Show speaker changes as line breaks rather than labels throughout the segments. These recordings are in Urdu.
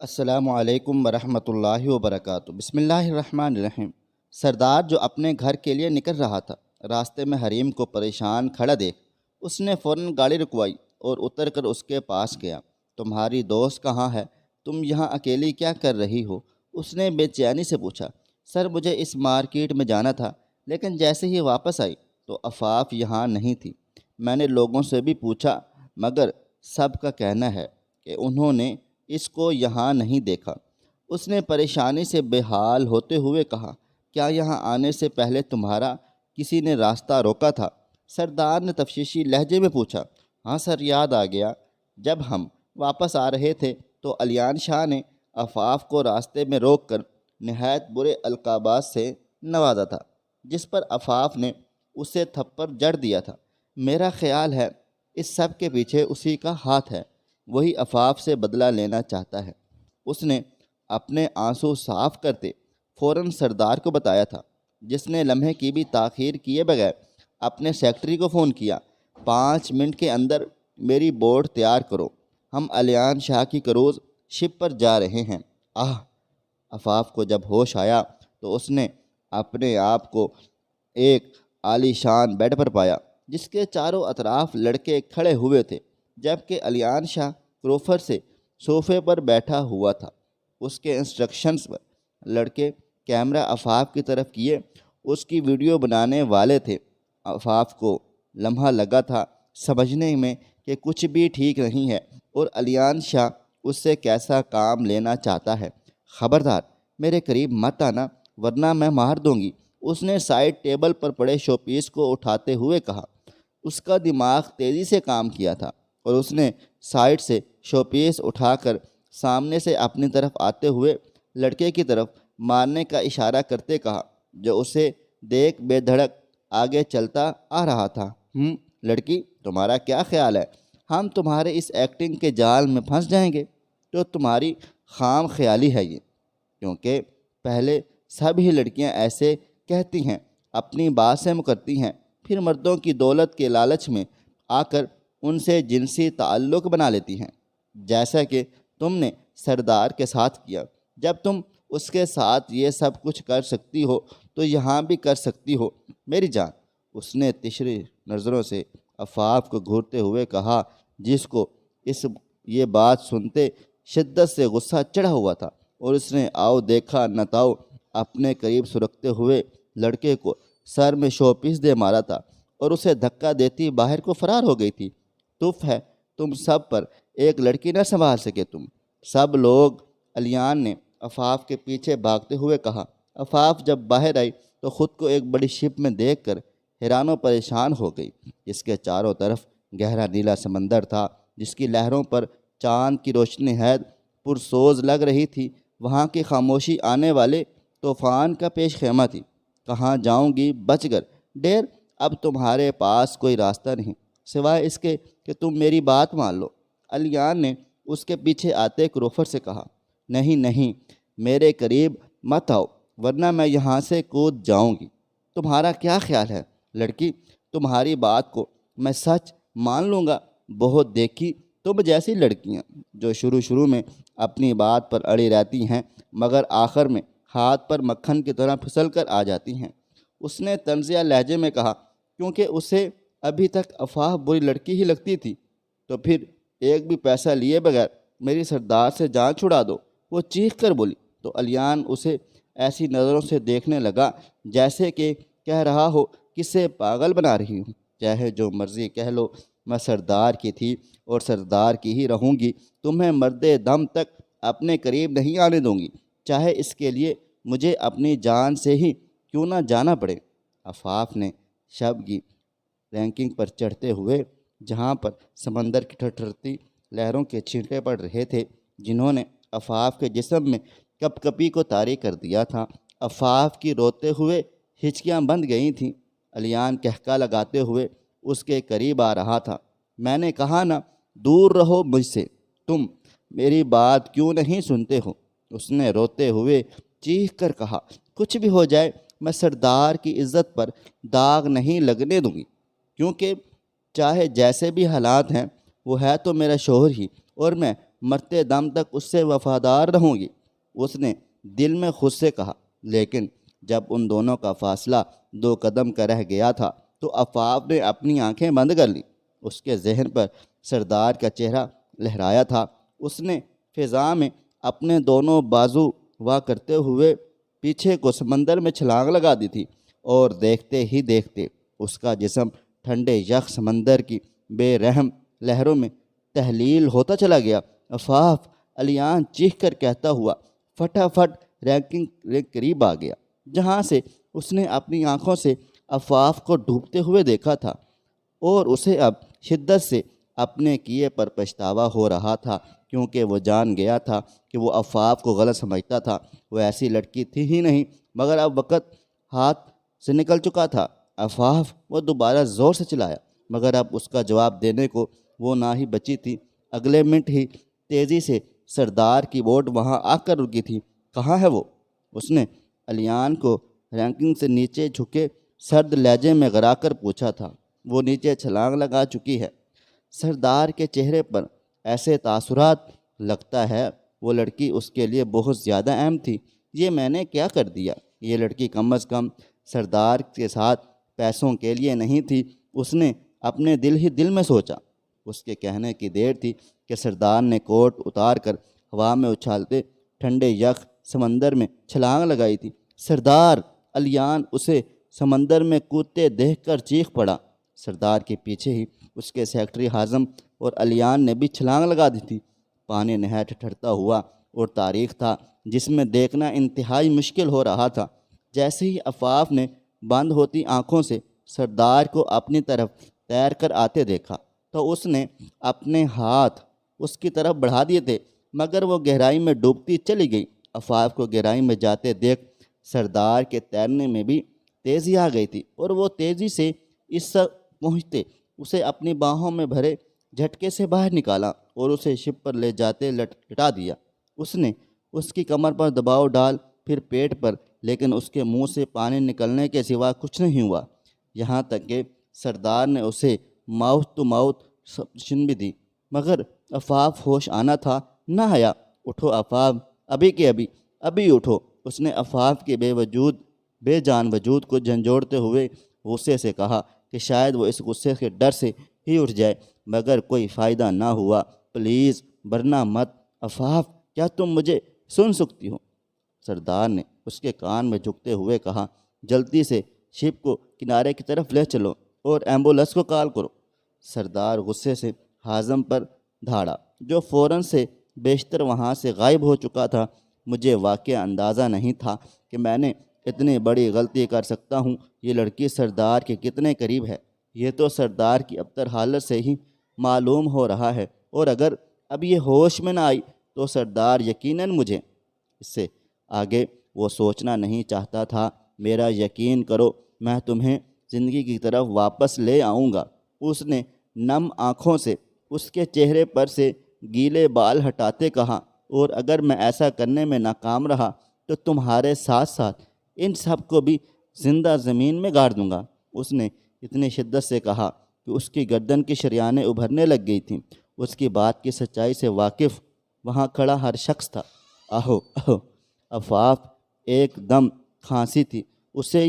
السلام علیکم ورحمۃ اللہ وبرکاتہ۔ بسم اللہ الرحمن الرحیم۔ سردار جو اپنے گھر کے لیے نکل رہا تھا، راستے میں حریم کو پریشان کھڑا دیکھ اس نے فوراً گاڑی رکوائی اور اتر کر اس کے پاس گیا۔ تمہاری دوست کہاں ہے؟ تم یہاں اکیلی کیا کر رہی ہو؟ اس نے بے چینی سے پوچھا۔ سر، مجھے اس مارکیٹ میں جانا تھا، لیکن جیسے ہی واپس آئی تو عفاف یہاں نہیں تھی۔ میں نے لوگوں سے بھی پوچھا، مگر سب کا کہنا ہے کہ انہوں نے اس کو یہاں نہیں دیکھا۔ اس نے پریشانی سے بے حال ہوتے ہوئے کہا، کیا یہاں آنے سے پہلے تمہارا کسی نے راستہ روکا تھا؟ سردار نے تفتیشی لہجے میں پوچھا۔ ہاں سر، یاد آ گیا۔ جب ہم واپس آ رہے تھے تو علیان شاہ نے عفاف کو راستے میں روک کر نہایت برے القابات سے نوازا تھا، جس پر عفاف نے اسے تھپڑ جڑ دیا تھا۔ میرا خیال ہے اس سب کے پیچھے اسی کا ہاتھ ہے، وہی عفاف سے بدلہ لینا چاہتا ہے۔ اس نے اپنے آنسو صاف کرتے فوراً سردار کو بتایا تھا، جس نے لمحے کی بھی تاخیر کیے بغیر اپنے سیکٹری کو فون کیا۔ 5 منٹ کے اندر میری بورڈ تیار کرو، ہم علیان شاہ کی کروز شپ پر جا رہے ہیں۔ عفاف کو جب ہوش آیا تو اس نے اپنے آپ کو ایک عالی شان بیڈ پر پایا، جس کے چاروں اطراف لڑکے کھڑے ہوئے تھے، جبکہ علیان شاہ کروفر سے صوفے پر بیٹھا ہوا تھا۔ اس کے انسٹرکشنز پر لڑکے کیمرہ عفاف کی طرف کیے، اس کی ویڈیو بنانے والے تھے۔ عفاف کو لمحہ لگا تھا سمجھنے میں کہ کچھ بھی ٹھیک نہیں ہے اور علیان شاہ اس سے کیسا کام لینا چاہتا ہے۔ خبردار میرے قریب مت آنا ورنہ میں مار دوں گی، اس نے سائڈ ٹیبل پر پڑے شو پیس کو اٹھاتے ہوئے کہا۔ اس کا دماغ تیزی سے کام کیا تھا اور اس نے سائڈ سے شو پیس اٹھا کر سامنے سے اپنی طرف آتے ہوئے لڑکے کی طرف مارنے کا اشارہ کرتے کہا، جو اسے دیکھ بے دھڑک آگے چلتا آ رہا تھا۔ لڑکی، تمہارا کیا خیال ہے؟ ہم تمہارے اس ایکٹنگ کے جال میں پھنس جائیں گے؟ تو تمہاری خام خیالی ہے یہ، کیونکہ پہلے سبھی لڑکیاں ایسے کہتی ہیں، اپنی بات سے مکرتی ہیں، پھر مردوں کی دولت کے لالچ میں آ کر ان سے جنسی تعلق بنا لیتی ہیں، جیسا کہ تم نے سردار کے ساتھ کیا۔ جب تم اس کے ساتھ یہ سب کچھ کر سکتی ہو تو یہاں بھی کر سکتی ہو میری جان۔ اس نے تشری نظروں سے عفاف کو گھورتے ہوئے کہا، جس کو یہ بات سنتے شدت سے غصہ چڑھا ہوا تھا، اور اس نے آؤ دیکھا نہ تاؤ اپنے قریب سرکتے ہوئے لڑکے کو سر میں شو پیس دے مارا تھا اور اسے دھکا دیتی باہر کو فرار ہو گئی تھی۔ تف ہے تم سب پر، ایک لڑکی نہ سنبھال سکے تم سب لوگ، علیان نے عفاف کے پیچھے بھاگتے ہوئے کہا۔ عفاف جب باہر آئی تو خود کو ایک بڑی شپ میں دیکھ کر حیران و پریشان ہو گئی، جس کے چاروں طرف گہرا نیلا سمندر تھا، جس کی لہروں پر چاند کی روشنی ہے پرسوز لگ رہی تھی۔ وہاں کی خاموشی آنے والے طوفان کا پیش خیمہ تھی۔ کہاں جاؤں گی بچ کر؟ ڈیر، اب تمہارے پاس کوئی راستہ نہیں سوائے اس کے کہ تم میری بات مان لو، علیان نے اس کے پیچھے آتے کروفر سے کہا۔ نہیں نہیں، میرے قریب مت آؤ ورنہ میں یہاں سے کود جاؤں گی۔ تمہارا کیا خیال ہے لڑکی؟ تمہاری بات کو میں سچ مان لوں گا۔ بہت دیکھی تم جیسی لڑکیاں جو شروع میں اپنی بات پر اڑی رہتی ہیں، مگر آخر میں ہاتھ پر مکھن کی طرح پھسل کر آ جاتی ہیں، اس نے طنزیہ لہجے میں کہا، کیونکہ اسے ابھی تک عفاف بری لڑکی ہی لگتی تھی۔ تو پھر ایک بھی پیسہ لیے بغیر میری سردار سے جان چھڑا دو، وہ چیخ کر بولی۔ تو علیان اسے ایسی نظروں سے دیکھنے لگا جیسے کہ کہہ رہا ہو، کسے پاگل بنا رہی ہوں؟ چاہے جو مرضی کہہ لو، میں سردار کی تھی اور سردار کی ہی رہوں گی، تمہیں مرد دم تک اپنے قریب نہیں آنے دوں گی، چاہے اس کے لیے مجھے اپنی جان سے ہی کیوں نہ جانا پڑے۔ عفاف نے شب کی رینکنگ پر چڑھتے ہوئے، جہاں پر سمندر کی ٹھٹھرتی لہروں کے چھینٹے پڑ رہے تھے، جنہوں نے عفاف کے جسم میں کپ کپی کو طاری کر دیا تھا، عفاف کی روتے ہوئے ہچکیاں بند گئی تھیں۔ علیان کہکا لگاتے ہوئے اس کے قریب آ رہا تھا۔ میں نے کہا نا، دور رہو مجھ سے، تم میری بات کیوں نہیں سنتے ہو؟ اس نے روتے ہوئے چیخ کر کہا۔ کچھ بھی ہو جائے، میں سردار کی عزت پر داغ نہیں لگنے دوں گی، کیونکہ چاہے جیسے بھی حالات ہیں، وہ ہے تو میرا شوہر ہی، اور میں مرتے دم تک اس سے وفادار رہوں گی، اس نے دل میں خود سے کہا۔ لیکن جب ان دونوں کا فاصلہ 2 قدم کا رہ گیا تھا تو عفاف نے اپنی آنکھیں بند کر لی۔ اس کے ذہن پر سردار کا چہرہ لہرایا تھا۔ اس نے فضا میں اپنے دونوں بازو وا کرتے ہوئے پیچھے کو سمندر میں چھلانگ لگا دی تھی، اور دیکھتے ہی دیکھتے اس کا جسم ٹھنڈے یخ سمندر کی بے رحم لہروں میں تحلیل ہوتا چلا گیا۔ عفاف، الیان چیخ کر کہتا ہوا فٹافٹ رینکنگ قریب آ گیا، جہاں سے اس نے اپنی آنکھوں سے عفاف کو ڈوبتے ہوئے دیکھا تھا، اور اسے اب شدت سے اپنے کیے پر پچھتاوا ہو رہا تھا، کیونکہ وہ جان گیا تھا کہ وہ عفاف کو غلط سمجھتا تھا۔ وہ ایسی لڑکی تھی ہی نہیں، مگر اب وقت ہاتھ سے نکل چکا تھا۔ عفاف، وہ دوبارہ زور سے چلایا، مگر اب اس کا جواب دینے کو وہ نہ ہی بچی تھی۔ اگلے منٹ ہی تیزی سے سردار کی بوٹ وہاں آ کر رکی تھی۔ کہاں ہے وہ؟ اس نے الیان کو رینکنگ سے نیچے جھکے سرد لہجے میں غرا کر پوچھا تھا۔ وہ نیچے چھلانگ لگا چکی ہے۔ سردار کے چہرے پر ایسے تاثرات، لگتا ہے وہ لڑکی اس کے لیے بہت زیادہ اہم تھی۔ یہ میں نے کیا کر دیا؟ یہ لڑکی کم از کم سردار کے ساتھ پیسوں کے لیے نہیں تھی، اس نے اپنے دل میں سوچا۔ اس کے کہنے کی دیر تھی کہ سردار نے کوٹ اتار کر ہوا میں اچھالتے ٹھنڈے یخ سمندر میں چھلانگ لگائی تھی۔ سردار! الیان اسے سمندر میں کودتے دیکھ کر چیخ پڑا۔ سردار کے پیچھے ہی اس کے سیکرٹری حازم اور الیان نے بھی چھلانگ لگا دی تھی۔ پانی نہایت ٹھٹرتا ہوا اور تاریخ تھا، جس میں دیکھنا انتہائی مشکل ہو رہا تھا۔ جیسے ہی عفاف نے بند ہوتی آنکھوں سے سردار کو اپنی طرف تیر کر آتے دیکھا تو اس نے اپنے ہاتھ اس کی طرف بڑھا دیے تھے، مگر وہ گہرائی میں ڈوبتی چلی گئی۔ عفاف کو گہرائی میں جاتے دیکھ سردار کے تیرنے میں بھی تیزی آ گئی تھی، اور وہ تیزی سے اس تک پہنچتے اسے اپنی باہوں میں بھرے جھٹکے سے باہر نکالا اور اسے شپ پر لے جاتے لٹا دیا۔ اس نے اس کی کمر پر دباؤ ڈال، پھر پیٹ پر، لیکن اس کے منہ سے پانی نکلنے کے سوا کچھ نہیں ہوا، یہاں تک کہ سردار نے اسے ماؤتھ ٹو ماؤتھ سبشن بھی دی، مگر عفاف ہوش آنا تھا نہ آیا۔ اٹھو عفاف، ابھی کے ابھی اٹھو۔ اس نے عفاف کے بے جان وجود کو جھنجھوڑتے ہوئے غصے سے کہا کہ شاید وہ اس غصے کے ڈر سے ہی اٹھ جائے، مگر کوئی فائدہ نہ ہوا۔ پلیز ورنہ مت عفاف، کیا تم مجھے سن سکتی ہو؟ سردار نے اس کے کان میں جھکتے ہوئے کہا۔ جلدی سے شپ کو کنارے کی طرف لے چلو اور ایمبولینس کو کال کرو۔ سردار غصے سے حازم پر دھاڑا، جو فوراً سے بیشتر وہاں سے غائب ہو چکا تھا۔ مجھے واقعہ اندازہ نہیں تھا کہ میں نے اتنی بڑی غلطی کر سکتا ہوں۔ یہ لڑکی سردار کے کتنے قریب ہے، یہ تو سردار کی ابتر حالت سے ہی معلوم ہو رہا ہے، اور اگر اب یہ ہوش میں نہ آئی تو سردار یقیناً مجھے اس سے آگے وہ سوچنا نہیں چاہتا تھا۔ میرا یقین کرو، میں تمہیں زندگی کی طرف واپس لے آؤں گا۔ اس نے نم آنکھوں سے اس کے چہرے پر سے گیلے بال ہٹاتے کہا، اور اگر میں ایسا کرنے میں ناکام رہا تو تمہارے ساتھ ساتھ ان سب کو بھی زندہ زمین میں گاڑ دوں گا۔ اس نے اتنی شدت سے کہا کہ اس کی گردن کی شریانیں ابھرنے لگ گئی تھیں۔ اس کی بات کی سچائی سے واقف وہاں کھڑا ہر شخص تھا۔ آہو آہو! عفاف ایک دم کھانسی تھی۔ اسے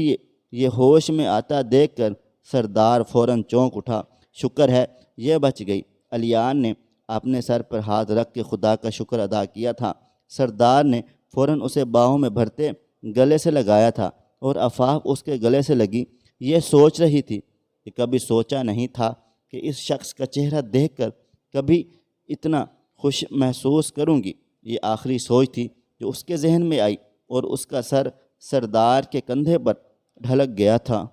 یہ ہوش میں آتا دیکھ کر سردار فوراً چونک اٹھا۔ شکر ہے یہ بچ گئی۔ الیان نے اپنے سر پر ہاتھ رکھ کے خدا کا شکر ادا کیا تھا۔ سردار نے فوراً اسے باہوں میں بھرتے گلے سے لگایا تھا، اور عفاف اس کے گلے سے لگی۔ یہ سوچ رہی تھی کہ کبھی سوچا نہیں تھا کہ اس شخص کا چہرہ دیکھ کر کبھی اتنا خوش محسوس کروں گی۔ یہ آخری سوچ تھی جو اس کے ذہن میں آئی، اور اس کا سر سردار کے کندھے پر ڈھلک گیا تھا۔